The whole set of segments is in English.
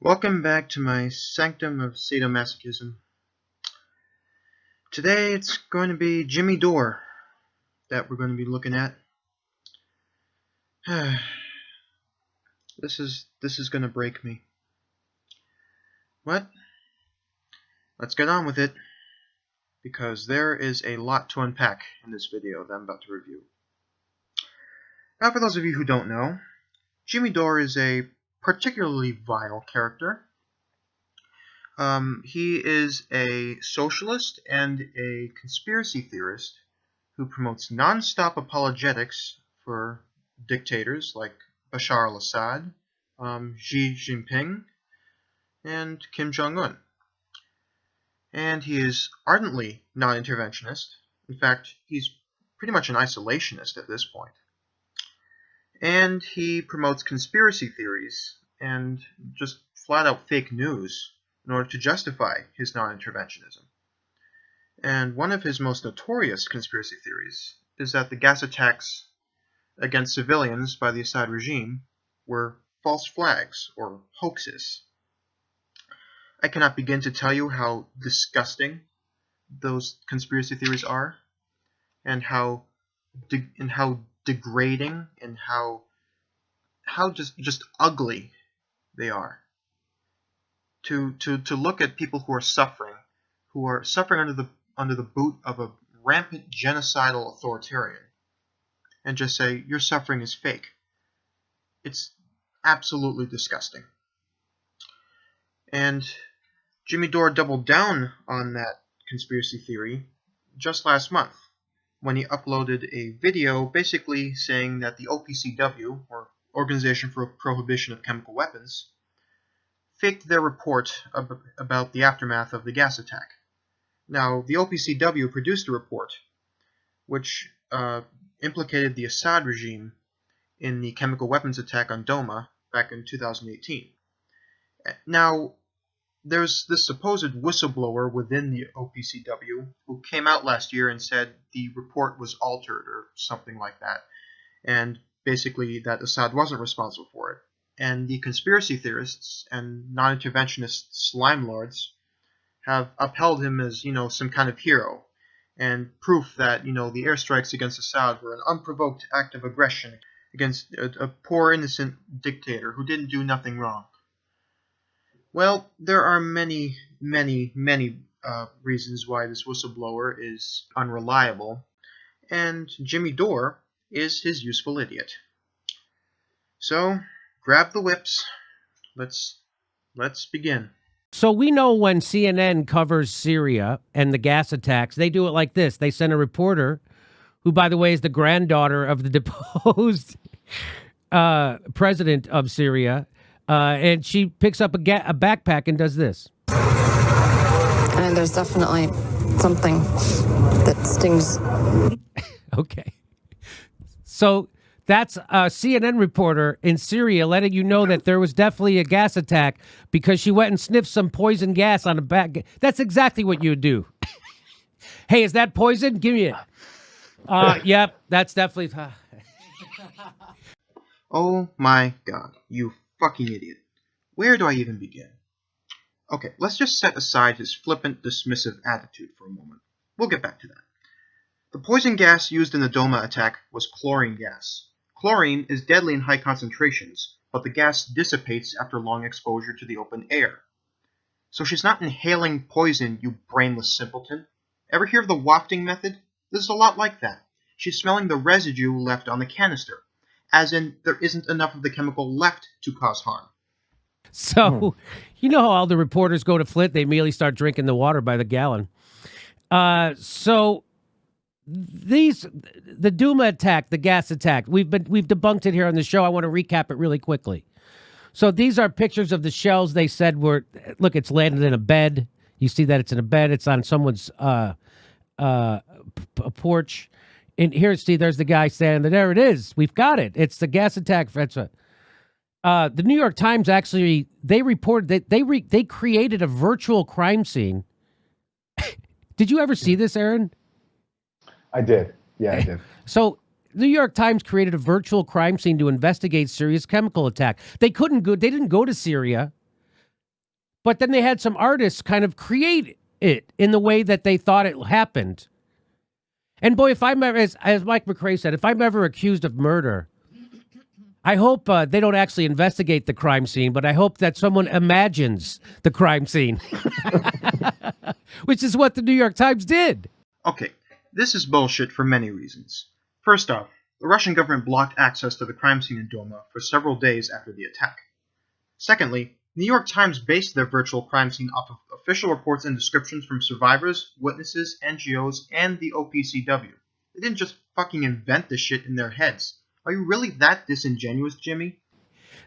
Welcome back to my sanctum of sadomasochism. Today it's going to be Jimmy Dore that we're going to be looking at. This is going to break me. What? Let's get on with it, because there is a lot to unpack in this video that I'm about to review. Now, for those of you who don't know, Jimmy Dore is a particularly vile character. He is a socialist and a conspiracy theorist who promotes non-stop apologetics for dictators like Bashar al-Assad, Xi Jinping, and Kim Jong-un. And he is ardently non-interventionist. In fact, he's pretty much an isolationist at this point. And he promotes conspiracy theories and just flat-out fake news in order to justify his non-interventionism. And one of his most notorious conspiracy theories is that the gas attacks against civilians by the Assad regime were false flags or hoaxes. I cannot begin to tell you how disgusting those conspiracy theories are, and how degrading and how just ugly they are. To look at people who are suffering under the boot of a rampant genocidal authoritarian and just say your suffering is fake. It's absolutely disgusting. And Jimmy Dore doubled down on that conspiracy theory just last month when he uploaded a video basically saying that the OPCW, or Organization for Prohibition of Chemical Weapons, faked their report about the aftermath of the gas attack. Now, the OPCW produced a report which implicated the Assad regime in the chemical weapons attack on Doma back in 2018. Now, there's this supposed whistleblower within the OPCW who came out last year and said the report was altered or something like that, and basically that Assad wasn't responsible for it. And the conspiracy theorists and non-interventionist slime lords have upheld him as, some kind of hero, and proof that, the airstrikes against Assad were an unprovoked act of aggression against a poor innocent dictator who didn't do nothing wrong. Well, there are many, many, many reasons why this whistleblower is unreliable, and Jimmy Dore is his useful idiot. So, grab the whips. Let's begin. So we know when CNN covers Syria and the gas attacks, they do it like this. They send a reporter, who, by the way, is the granddaughter of the deposed president of Syria, and she picks up a backpack and does this. And there's definitely something that stings. Okay. So that's a CNN reporter in Syria letting you know that there was definitely a gas attack because she went and sniffed some poison gas on a back. That's exactly what you would do. Hey, is that poison? Give me it. Yep, that's definitely... Oh my god, you fucking idiot. Where do I even begin? Okay, let's just set aside his flippant, dismissive attitude for a moment. We'll get back to that. The poison gas used in the Doma attack was chlorine gas. Chlorine is deadly in high concentrations, but the gas dissipates after long exposure to the open air. So she's not inhaling poison, you brainless simpleton. Ever hear of the wafting method? This is a lot like that. She's smelling the residue left on the canister, as in there isn't enough of the chemical left to cause harm. So, you know how all the reporters go to Flint, they immediately start drinking the water by the gallon. So the Duma attack, the gas attack, we've debunked it here on the show. I want to recap it really quickly. So these are pictures of the shells they said were, look, it's landed in a bed. You see that it's in a bed. It's on someone's porch. And here, see, there's the guy standing there. It is. We've got it. It's the gas attack. The New York Times actually, they reported that they created a virtual crime scene. Did you ever see this, Aaron? I did. Yeah, I did. So New York Times created a virtual crime scene to investigate Syria's chemical attack. They didn't go to Syria, but then they had some artists kind of create it in the way that they thought it happened. And boy, if I'm ever, as Mike McRae said, if I'm ever accused of murder, I hope they don't actually investigate the crime scene, but I hope that someone imagines the crime scene, which is what the New York Times did. Okay, this is bullshit for many reasons. First off, the Russian government blocked access to the crime scene in Doma for several days after the attack. Secondly, the New York Times based their virtual crime scene off of official reports and descriptions from survivors, witnesses, NGOs, and the OPCW. They didn't just fucking invent this shit in their heads. Are you really that disingenuous, Jimmy?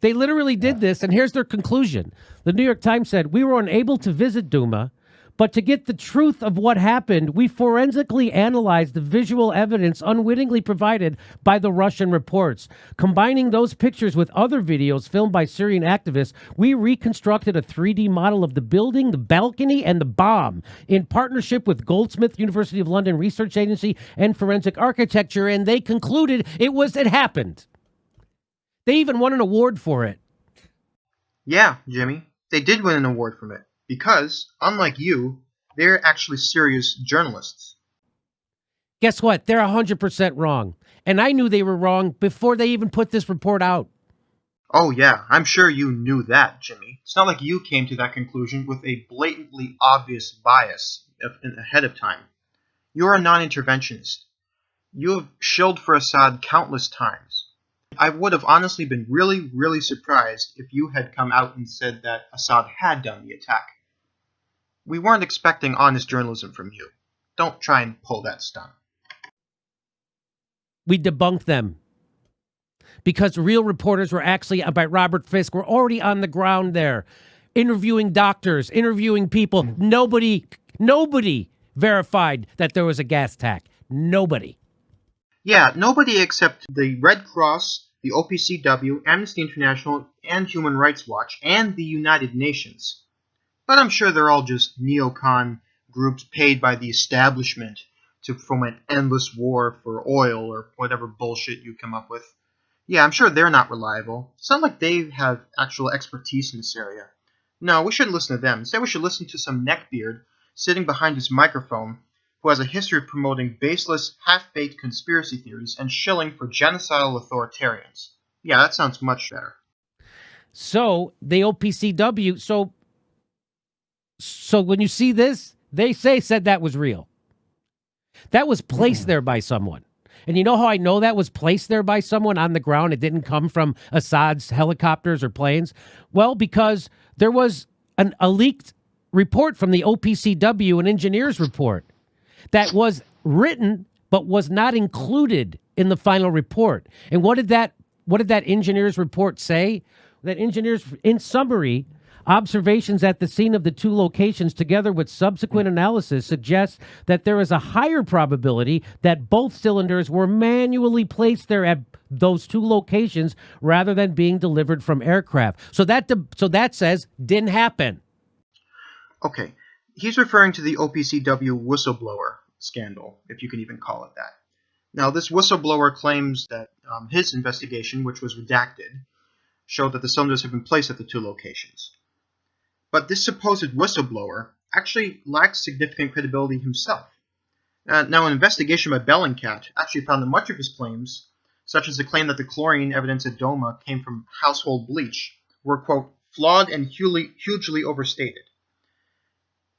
They literally did this, and here's their conclusion. The New York Times said, "We were unable to visit Duma, but to get the truth of what happened, we forensically analyzed the visual evidence unwittingly provided by the Russian reports. Combining those pictures with other videos filmed by Syrian activists, we reconstructed a 3D model of the building, the balcony, and the bomb in partnership with Goldsmith, University of London Research Agency, and Forensic Architecture, and they concluded it happened." They even won an award for it. Yeah, Jimmy, they did win an award from it. Because, unlike you, they're actually serious journalists. Guess what? They're 100% wrong. And I knew they were wrong before they even put this report out. Oh yeah, I'm sure you knew that, Jimmy. It's not like you came to that conclusion with a blatantly obvious bias ahead of time. You're a non-interventionist. You have shilled for Assad countless times. I would have honestly been really, really surprised if you had come out and said that Assad had done the attack. We weren't expecting honest journalism from you. Don't try and pull that stunt. We debunked them. Because real reporters were actually, by Robert Fisk, were already on the ground there, interviewing doctors, interviewing people. Nobody verified that there was a gas attack. Nobody. Yeah, nobody except the Red Cross, the OPCW, Amnesty International, and Human Rights Watch, and the United Nations. But I'm sure they're all just neocon groups paid by the establishment to foment endless war for oil or whatever bullshit you come up with. Yeah, I'm sure they're not reliable. It's not like they have actual expertise in this area. No, we shouldn't listen to them. Instead, we should listen to some neckbeard sitting behind his microphone who has a history of promoting baseless, half-baked conspiracy theories and shilling for genocidal authoritarians. Yeah, that sounds much better. So, the OPCW, so when you see this, they said that was real. That was placed there by someone. And you know how I know that was placed there by someone on the ground? It didn't come from Assad's helicopters or planes? Well, because there was a leaked report from the OPCW, an engineer's report, that was written but was not included in the final report. And what did that engineer's report say? That engineers, in summary, observations at the scene of the two locations together with subsequent analysis suggests that there is a higher probability that both cylinders were manually placed there at those two locations rather than being delivered from aircraft. So that says didn't happen. Okay, he's referring to the OPCW whistleblower scandal, if you can even call it that. Now, this whistleblower claims that his investigation, which was redacted, showed that the cylinders had been placed at the two locations. But this supposed whistleblower actually lacks significant credibility himself. Now, an investigation by Bellingcat actually found that much of his claims, such as the claim that the chlorine evidence at Doma came from household bleach, were, quote, flawed and hugely overstated.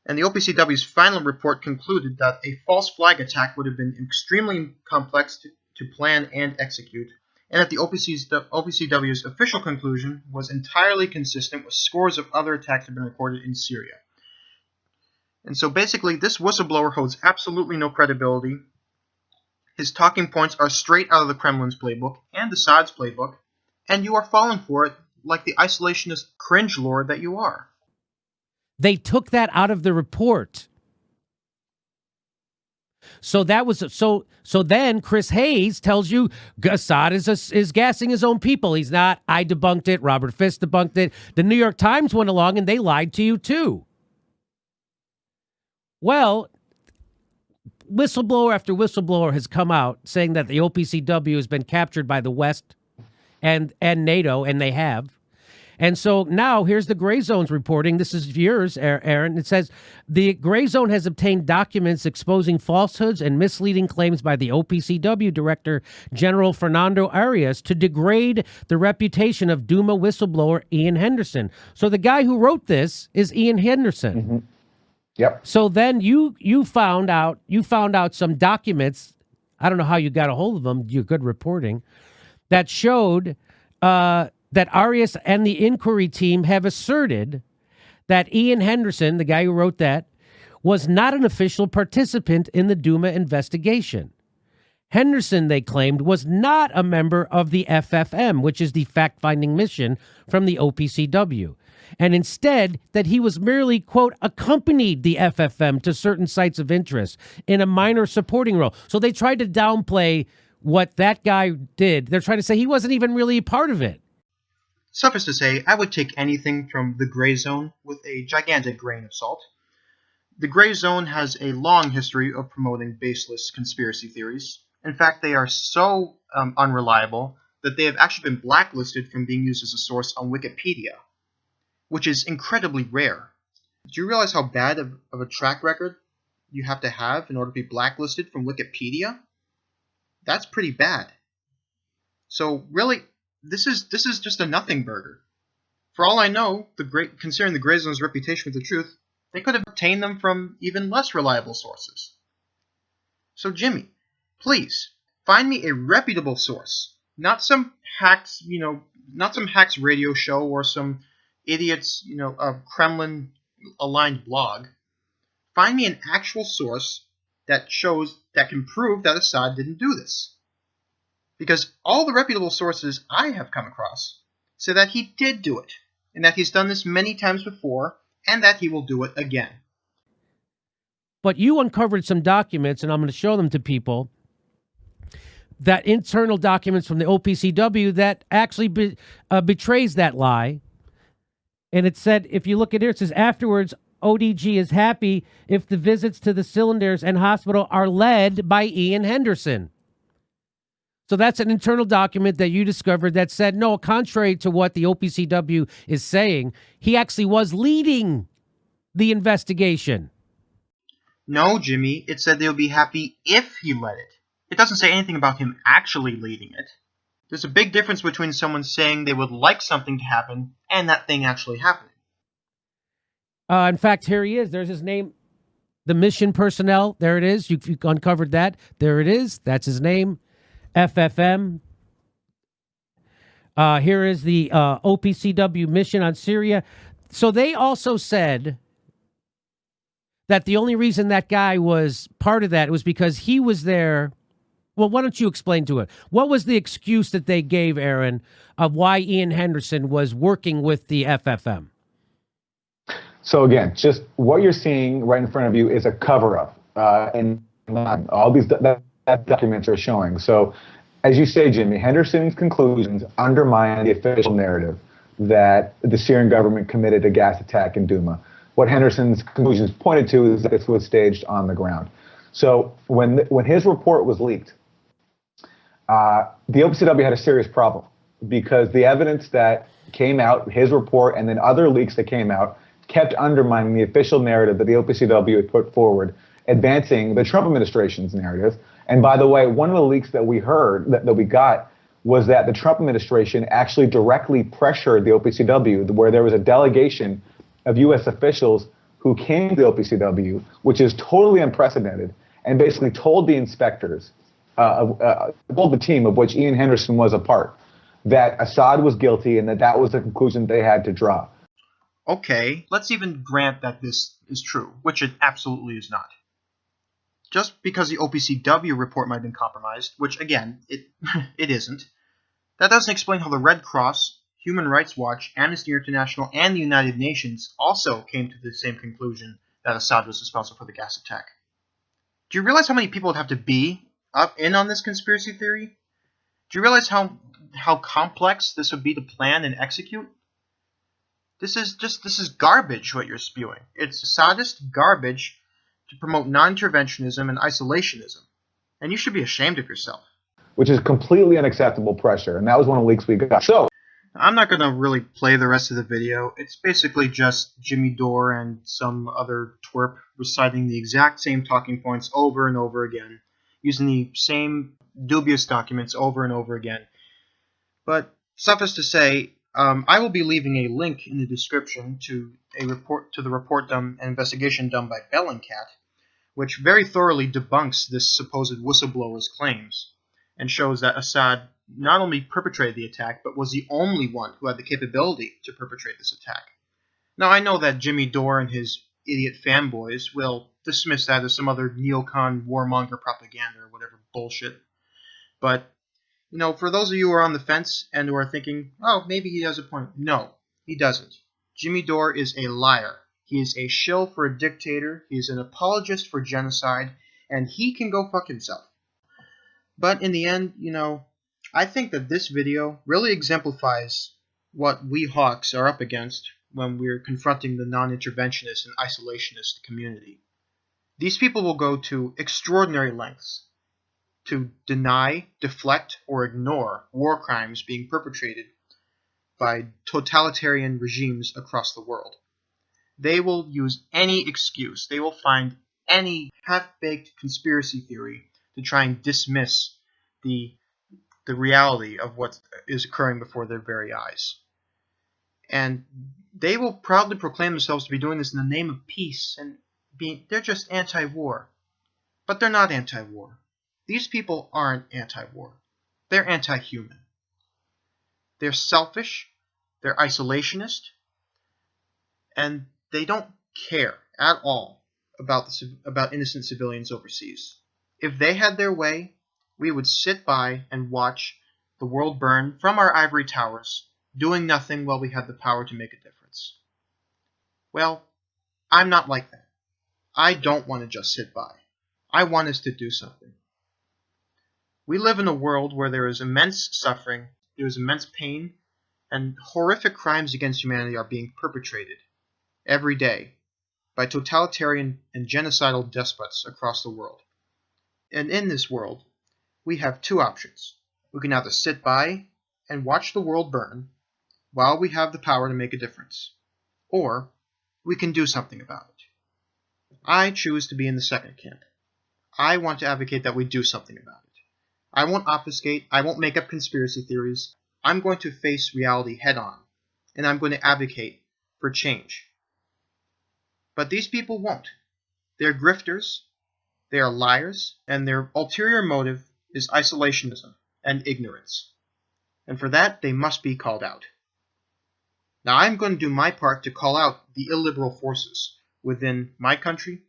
And the OPCW's final report concluded that a false flag attack would have been extremely complex to plan and execute, and that the OPCW's official conclusion was entirely consistent with scores of other attacks that have been recorded in Syria. And so basically, this whistleblower holds absolutely no credibility. His talking points are straight out of the Kremlin's playbook and Assad's playbook, and you are falling for it like the isolationist cringe lord that you are. They took that out of the report. So that was so then Chris Hayes tells you Assad is gassing his own people. He's not. I debunked it. Robert Fisk debunked it. The New York Times went along and they lied to you too. Well, whistleblower after whistleblower has come out saying that the OPCW has been captured by the West and NATO, and they have. And so now here's the Gray Zone's reporting. This is yours, Aaron. It says the Gray Zone has obtained documents exposing falsehoods and misleading claims by the OPCW Director General Fernando Arias to degrade the reputation of Duma whistleblower Ian Henderson. So the guy who wrote this is Ian Henderson. Mm-hmm. Yep. So then you found out some documents. I don't know how you got a hold of them. Your good reporting that showed that Arias and the inquiry team have asserted that Ian Henderson, the guy who wrote that, was not an official participant in the Duma investigation. Henderson, they claimed, was not a member of the FFM, which is the fact-finding mission from the OPCW, and instead that he was merely, quote, accompanied the FFM to certain sites of interest in a minor supporting role. So they tried to downplay what that guy did. They're trying to say he wasn't even really a part of it. Suffice to say, I would take anything from the Gray Zone with a gigantic grain of salt. The Gray Zone has a long history of promoting baseless conspiracy theories. In fact, they are so unreliable that they have actually been blacklisted from being used as a source on Wikipedia, which is incredibly rare. Do you realize how bad of a track record you have to have in order to be blacklisted from Wikipedia? That's pretty bad. So really, this is just a nothing burger. For all I know, considering the Gray Zone's reputation with the truth, they could have obtained them from even less reliable sources. So Jimmy, please find me a reputable source, not some hacks, not some hacks radio show or some idiot's, Kremlin-aligned blog. Find me an actual source that can prove that Assad didn't do this. Because all the reputable sources I have come across say that he did do it, and that he's done this many times before, and that he will do it again. But you uncovered some documents, and I'm going to show them to people, that internal documents from the OPCW that actually betrays that lie. And it said, if you look at here, it says, afterwards, ODG is happy if the visits to the cylinders and hospital are led by Ian Henderson. So that's an internal document that you discovered that said, no, contrary to what the OPCW is saying, he actually was leading the investigation. No, Jimmy, it said they would be happy if he led it. It doesn't say anything about him actually leading it. There's a big difference between someone saying they would like something to happen and that thing actually happening. In fact, here he is. There's his name. The mission personnel. There it is. You uncovered that. There it is. That's his name. FFM. Here is the OPCW mission on Syria. So they also said that the only reason that guy was part of that was because he was there. Well, why don't you explain to it? What was the excuse that they gave, Aaron, of why Ian Henderson was working with the FFM? So again, just what you're seeing right in front of you is a cover-up, and all these documents are showing. So, as you say, Jimmy, Henderson's conclusions undermine the official narrative that the Syrian government committed a gas attack in Duma. What Henderson's conclusions pointed to is that this was staged on the ground. So when his report was leaked, the OPCW had a serious problem because the evidence that came out, his report, and then other leaks that came out, kept undermining the official narrative that the OPCW had put forward, advancing the Trump administration's narrative. And by the way, one of the leaks that we heard, that we got, was that the Trump administration actually directly pressured the OPCW, where there was a delegation of U.S. officials who came to the OPCW, which is totally unprecedented, and basically told the inspectors, told the team of which Ian Henderson was a part, that Assad was guilty and that was the conclusion they had to draw. Okay, let's even grant that this is true, which it absolutely is not. Just because the OPCW report might have been compromised, which again, it isn't, that doesn't explain how the Red Cross, Human Rights Watch, Amnesty International, and the United Nations also came to the same conclusion that Assad was responsible for the gas attack. Do you realize how many people would have to be up in on this conspiracy theory? Do you realize how complex this would be to plan and execute? This is garbage what you're spewing. It's Assadist garbage to promote non-interventionism and isolationism. And you should be ashamed of yourself. Which is completely unacceptable pressure, and that was one of the leaks we got. So, I'm not going to really play the rest of the video. It's basically just Jimmy Dore and some other twerp reciting the exact same talking points over and over again, using the same dubious documents over and over again. But suffice to say, I will be leaving a link in the description to the report done, an investigation done by Bellingcat, which very thoroughly debunks this supposed whistleblower's claims and shows that Assad not only perpetrated the attack, but was the only one who had the capability to perpetrate this attack. Now, I know that Jimmy Dore and his idiot fanboys will dismiss that as some other neocon warmonger propaganda or whatever bullshit, but for those of you who are on the fence and who are thinking, oh, maybe he has a point. No, he doesn't. Jimmy Dore is a liar. He is a shill for a dictator. He is an apologist for genocide, and he can go fuck himself. But in the end, I think that this video really exemplifies what we hawks are up against when we're confronting the non-interventionist and isolationist community. These people will go to extraordinary lengths to deny, deflect, or ignore war crimes being perpetrated by totalitarian regimes across the world. They will use any excuse. They will find any half-baked conspiracy theory to try and dismiss the reality of what is occurring before their very eyes. And they will proudly proclaim themselves to be doing this in the name of peace, and they're just anti-war. But they're not anti-war. These people aren't anti-war. They're anti-human. They're selfish, they're isolationist, and they don't care at all about innocent civilians overseas. If they had their way, we would sit by and watch the world burn from our ivory towers, doing nothing while we had the power to make a difference. Well, I'm not like that. I don't want to just sit by. I want us to do something. We live in a world where there is immense suffering, there is immense pain, and horrific crimes against humanity are being perpetrated every day by totalitarian and genocidal despots across the world. And in this world, we have two options. We can either sit by and watch the world burn while we have the power to make a difference, or we can do something about it. I choose to be in the second camp. I want to advocate that we do something about it. I won't obfuscate, I won't make up conspiracy theories. I'm going to face reality head on, and I'm going to advocate for change. But these people won't. They're grifters, they are liars, and their ulterior motive is isolationism and ignorance. And for that, they must be called out. Now, I'm going to do my part to call out the illiberal forces within my country,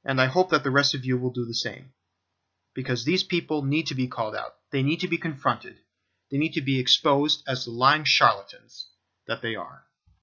and I hope that the rest of you will do the same. Because these people need to be called out. They need to be confronted. They need to be exposed as the lying charlatans that they are.